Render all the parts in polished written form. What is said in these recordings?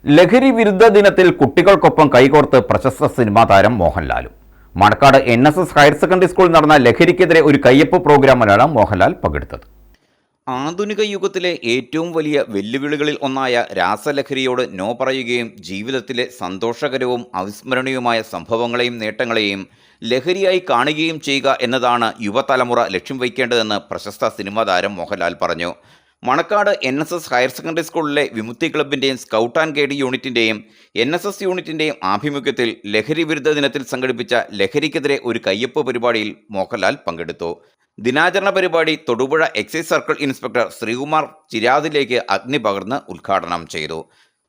ലഹരി വിരുദ്ധ ദിനത്തിൽ കുട്ടികൾക്കൊപ്പം കൈകോർത്ത് പ്രശസ്ത സിനിമാ താരം മോഹൻലാലും. മണക്കാട് NSS ഹയർ സെക്കൻഡറി സ്കൂളിൽ നടന്ന ലഹരിക്കെതിരെ ഒരു കയ്യൊപ്പ് പ്രോഗ്രാമിലാണ് മോഹൻലാൽ പങ്കെടുത്തത്. ആധുനിക യുഗത്തിലെ ഏറ്റവും വലിയ വെല്ലുവിളികളിൽ ഒന്നായ രാസലഹരിയോട് നോ പറയുകയും ജീവിതത്തിലെ സന്തോഷകരവും അവിസ്മരണീയവുമായ സംഭവങ്ങളെയും നേട്ടങ്ങളെയും ലഹരിയായി കാണുകയും ചെയ്യുക എന്നതാണ് യുവതലമുറ ലക്ഷ്യം വയ്ക്കേണ്ടതെന്ന് പ്രശസ്ത സിനിമാ താരം മോഹൻലാൽ പറഞ്ഞു. മണക്കാട് NSS ഹയർ സെക്കൻഡറി സ്കൂളിലെ വിമുക്തി ക്ലബിൻ്റെയും സ്കൗട്ട് ആൻഡ് ഗൈഡ് യൂണിറ്റിൻ്റെയും NSS യൂണിറ്റിൻ്റെയും ആഭിമുഖ്യത്തിൽ ലഹരി വിരുദ്ധ ദിനത്തിൽ സംഘടിപ്പിച്ച ലഹരിക്കെതിരെ ഒരു കയ്യൊപ്പ് പരിപാടിയിൽ മോഹൻലാൽ പങ്കെടുത്തു. ദിനാചരണ പരിപാടി Thodupuzha excise circle inspector Sreekumar ചിരാതിലേക്ക് അഗ്നി പകർന്ന് ഉദ്ഘാടനം ചെയ്തു.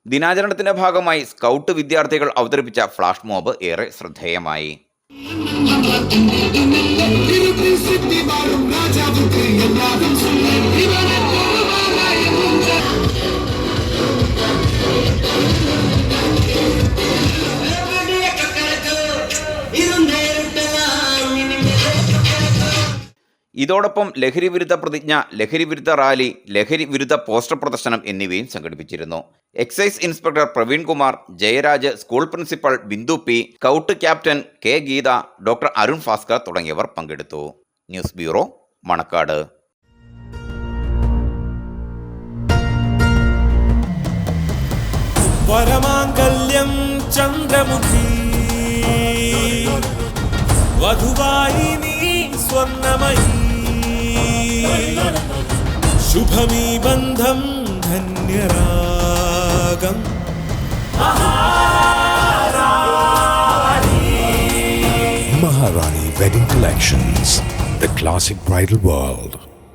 ദിനാചരണത്തിന്റെ ഭാഗമായി സ്കൗട്ട് വിദ്യാർത്ഥികൾ അവതരിപ്പിച്ച ഫ്ലാഷ് മോബ് ഏറെ ശ്രദ്ധേയമായി. ഇതോടൊപ്പം ലഹരി വിരുദ്ധ പ്രതിജ്ഞ, ലഹരി വിരുദ്ധ റാലി, ലഹരി വിരുദ്ധ പോസ്റ്റർ പ്രദർശനം എന്നിവയും സംഘടിപ്പിച്ചിരുന്നു. Excise inspector Praveen Kumar, Jayaraj, school principal Bindu P, scout captain K Geetha, doctor Arun Bhaskar തുടങ്ങിയവർ പങ്കെടുത്തു. News bureau, Manakkad. വരമാംഗല്യം ചന്ദ്രമുഖി വധുവായി നീ സ്വർണ്ണമയി ശുഭമീ ബന്ധം ധന്യരാഗം Maharani Wedding Collections, the classic bridal world.